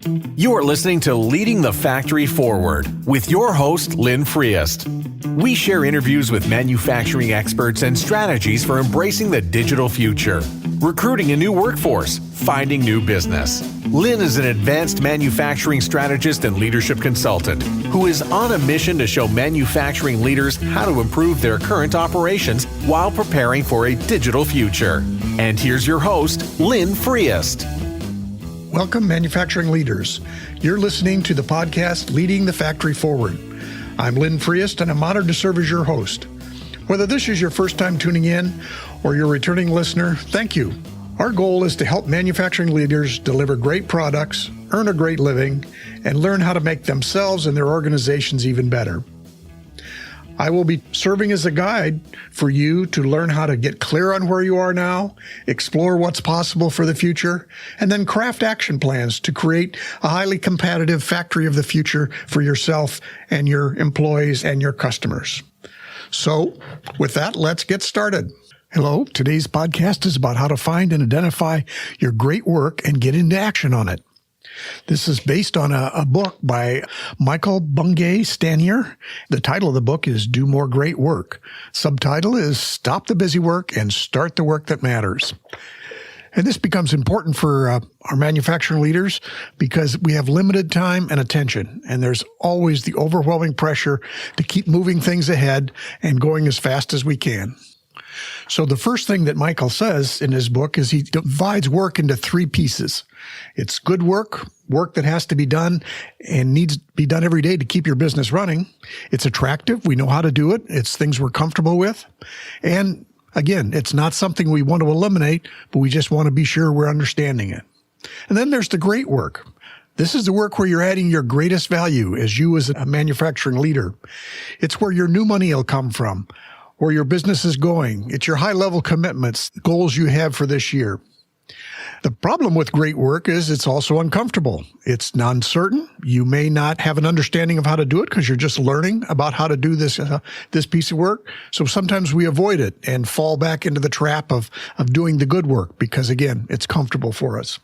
You are listening to Leading the Factory Forward with your host, Lynn Friest. We share interviews with manufacturing experts and strategies for embracing the digital future, recruiting a new workforce, finding new business. Lynn is an advanced manufacturing strategist and leadership consultant who is on a mission to show manufacturing leaders how to improve their current operations while preparing for a digital future. And here's your host, Lynn Friest. Welcome, manufacturing leaders. You're listening to the podcast, Leading the Factory Forward. I'm Lynn Friest, and I'm honored to serve as your host. Whether this is your first time tuning in or you're a returning listener, thank you. Our goal is to help manufacturing leaders deliver great products, earn a great living, and learn how to make themselves and their organizations even better. I will be serving as a guide for you to learn how to get clear on where you are now, explore what's possible for the future, and then craft action plans to create a highly competitive factory of the future for yourself and your employees and your customers. So, with that, let's get started. Hello, today's podcast is about how to find and identify your great work and get into action on it. This is based on a book by Michael Bungay Stanier. The title of the book is Do More Great Work. Subtitle is Stop the Busy Work and Start the Work That Matters. And this becomes important for our manufacturing leaders because we have limited time and attention, and there's always the overwhelming pressure to keep moving things ahead and going as fast as we can. So the first thing that Michael says in his book is he divides work into three pieces. It's good work, work that has to be done and needs to be done every day to keep your business running. It's attractive. We know how to do it. It's things we're comfortable with. And again, it's not something we want to eliminate, but we just want to be sure we're understanding it. And then there's the great work. This is the work where you're adding your greatest value as you as a manufacturing leader. It's where your new money will come from, where your business is going. It's your high-level commitments, goals you have for this year. The problem with great work is it's also uncomfortable. It's uncertain. You may not have an understanding of how to do it because you're just learning about how to do this piece of work. So sometimes we avoid it and fall back into the trap of doing the good work because, again, it's comfortable for us.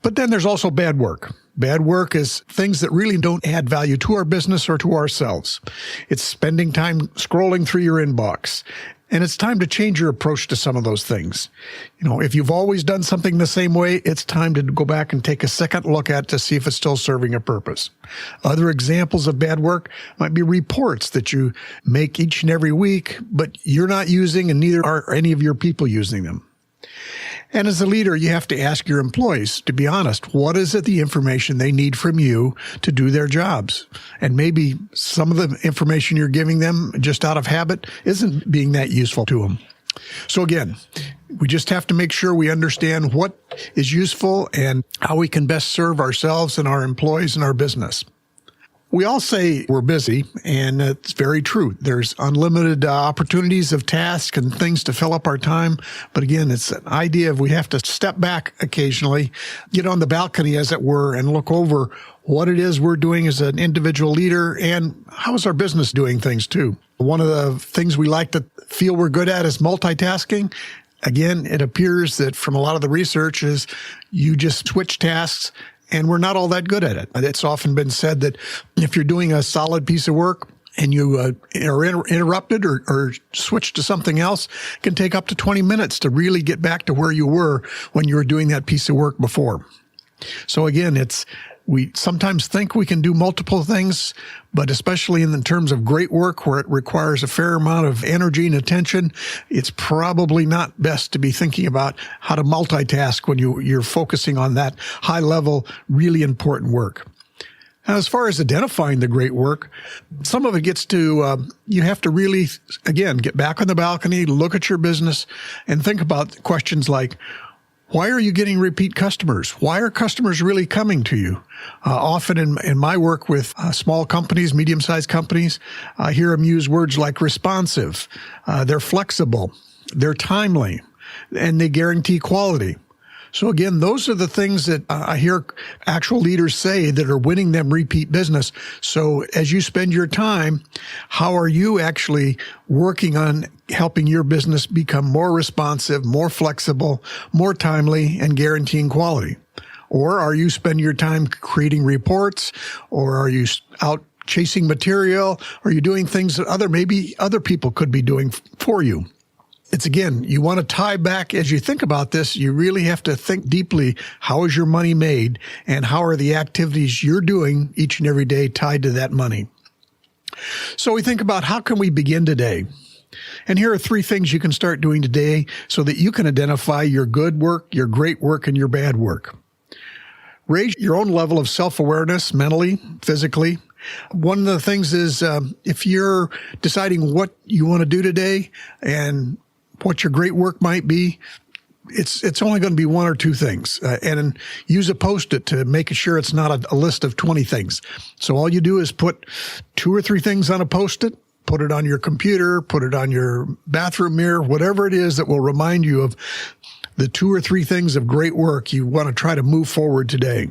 But then there's also bad work. Bad work is things that really don't add value to our business or to ourselves. It's spending time scrolling through your inbox. And it's time to change your approach to some of those things. You know, if you've always done something the same way, it's time to go back and take a second look at it to see if it's still serving a purpose. Other examples of bad work might be reports that you make each and every week, but you're not using and neither are any of your people using them. And as a leader, you have to ask your employees, to be honest, what is it the information they need from you to do their jobs? And maybe some of the information you're giving them just out of habit isn't being that useful to them. So again, we just have to make sure we understand what is useful and how we can best serve ourselves and our employees and our business. We all say we're busy, and it's very true. There's unlimited opportunities of tasks and things to fill up our time. But again, it's an idea of we have to step back occasionally, get on the balcony, as it were, and look over what it is we're doing as an individual leader and how is our business doing things too. One of the things we like to feel we're good at is multitasking. Again, it appears that from a lot of the research is you just switch tasks, and we're not all that good at it. It's often been said that if you're doing a solid piece of work and you are interrupted or switch to something else, it can take up to 20 minutes to really get back to where you were when you were doing that piece of work before. So again, we sometimes think we can do multiple things, but especially in terms of great work where it requires a fair amount of energy and attention, it's probably not best to be thinking about how to multitask when you're focusing on that high level, really important work. Now, as far as identifying the great work, some of it gets to, you have to really, again, get back on the balcony, look at your business, and think about questions like, why are you getting repeat customers? Why are customers really coming to you? Often in my work with small companies, medium-sized companies, I hear them use words like responsive. They're flexible. They're timely. And they guarantee quality. So again, those are the things that I hear actual leaders say that are winning them repeat business. So as you spend your time, how are you actually working on helping your business become more responsive, more flexible, more timely, and guaranteeing quality? Or are you spending your time creating reports? Or are you out chasing material? Are you doing things that maybe other people could be doing for you? It's again, you want to tie back as you think about this, you really have to think deeply, how is your money made and how are the activities you're doing each and every day tied to that money? So we think about how can we begin today? And here are 3 things you can start doing today so that you can identify your good work, your great work, and your bad work. Raise your own level of self-awareness mentally, physically. One of the things is if you're deciding what you want to do today and what your great work might be, it's only going to be 1 or 2 things. And use a Post-it to make sure it's not a list of 20 things. So all you do is put 2 or 3 things on a Post-it, put it on your computer, put it on your bathroom mirror, whatever it is that will remind you of the 2 or 3 things of great work you want to try to move forward today.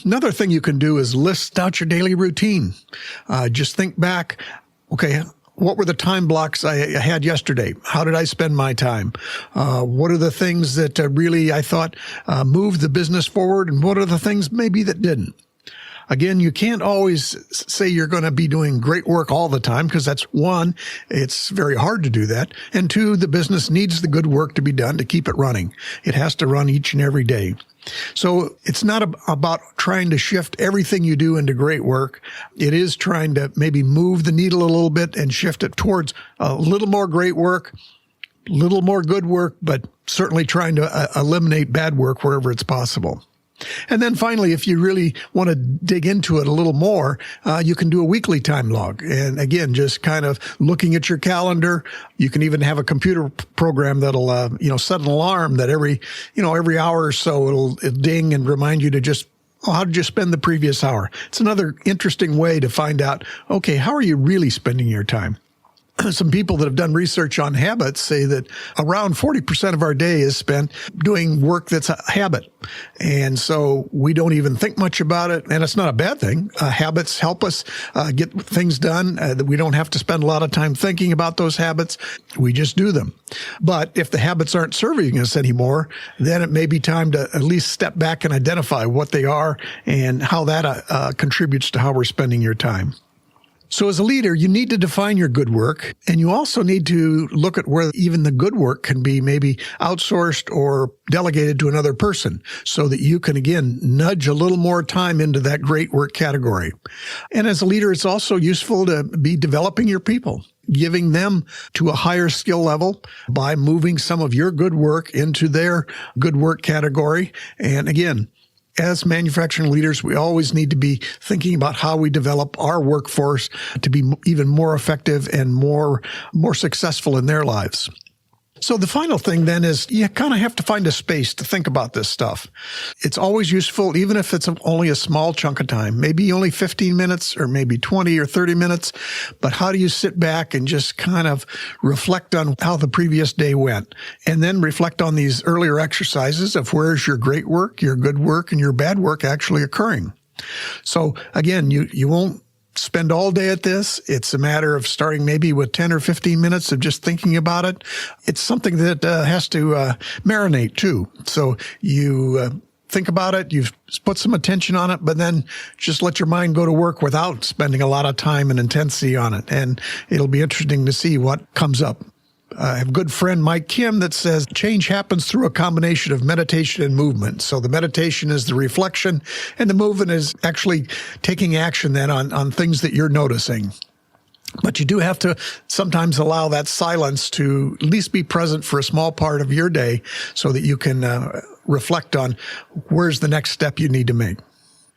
Another thing you can do is list out your daily routine. Just think back, okay, what were the time blocks I had yesterday? How did I spend my time? What are the things that really I thought moved the business forward, and what are the things maybe that didn't? Again, you can't always say you're going to be doing great work all the time because that's 1, it's very hard to do that. And 2, the business needs the good work to be done to keep it running. It has to run each and every day. So it's not about trying to shift everything you do into great work. It is trying to maybe move the needle a little bit and shift it towards a little more great work, a little more good work, but certainly trying to eliminate bad work wherever it's possible. And then finally, if you really want to dig into it a little more, you can do a weekly time log. And again, just kind of looking at your calendar. You can even have a computer program that'll, set an alarm that every hour or so it'll ding and remind you to just, how did you spend the previous hour? It's another interesting way to find out, okay, how are you really spending your time? Some people that have done research on habits say that around 40% of our day is spent doing work that's a habit. And so we don't even think much about it. And it's not a bad thing. Habits help us get things done. That we don't have to spend a lot of time thinking about those habits. We just do them. But if the habits aren't serving us anymore, then it may be time to at least step back and identify what they are and how that contributes to how we're spending your time. So as a leader, you need to define your good work, and you also need to look at where even the good work can be maybe outsourced or delegated to another person so that you can, again, nudge a little more time into that great work category. And as a leader, it's also useful to be developing your people, giving them to a higher skill level by moving some of your good work into their good work category. And again, as manufacturing leaders, we always need to be thinking about how we develop our workforce to be even more effective and more successful in their lives. So the final thing then is you kind of have to find a space to think about this stuff. It's always useful, even if it's only a small chunk of time, maybe only 15 minutes or maybe 20 or 30 minutes. But how do you sit back and just kind of reflect on how the previous day went, and then reflect on these earlier exercises of where's your great work, your good work, and your bad work actually occurring. So again, you won't spend all day at this. It's a matter of starting maybe with 10 or 15 minutes of just thinking about it. It's something that has to marinate too. So you think about it, you've put some attention on it, but then just let your mind go to work without spending a lot of time and intensity on it. And it'll be interesting to see what comes up. I have a good friend, Mike Kim, that says change happens through a combination of meditation and movement. So the meditation is the reflection, and the movement is actually taking action then on things that you're noticing. But you do have to sometimes allow that silence to at least be present for a small part of your day so that you can reflect on where's the next step you need to make.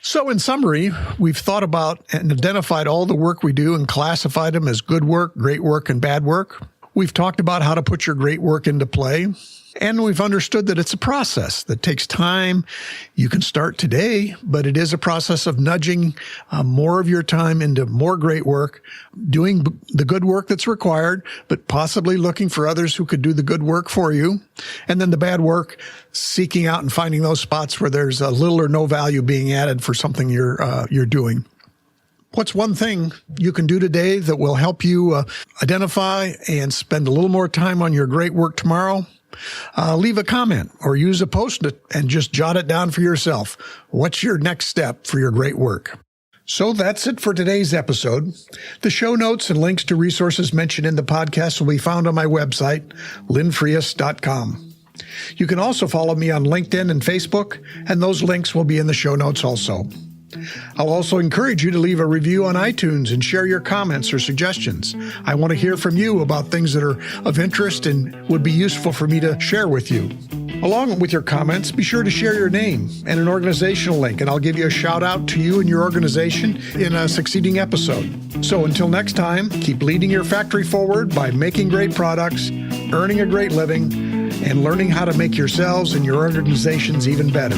So in summary, we've thought about and identified all the work we do and classified them as good work, great work, and bad work. We've talked about how to put your great work into play, and we've understood that it's a process that takes time. You can start today, but it is a process of nudging more of your time into more great work, doing the good work that's required, but possibly looking for others who could do the good work for you. And then the bad work, seeking out and finding those spots where there's a little or no value being added for something you're doing. What's one thing you can do today that will help you identify and spend a little more time on your great work tomorrow? Leave a comment or use a Post-it and just jot it down for yourself. What's your next step for your great work? So that's it for today's episode. The show notes and links to resources mentioned in the podcast will be found on my website, linfriest.com. You can also follow me on LinkedIn and Facebook, and those links will be in the show notes also. I'll also encourage you to leave a review on iTunes and share your comments or suggestions. I want to hear from you about things that are of interest and would be useful for me to share with you. Along with your comments, be sure to share your name and an organizational link, and I'll give you a shout out to you and your organization in a succeeding episode. So until next time, keep leading your factory forward by making great products, earning a great living, and learning how to make yourselves and your organizations even better.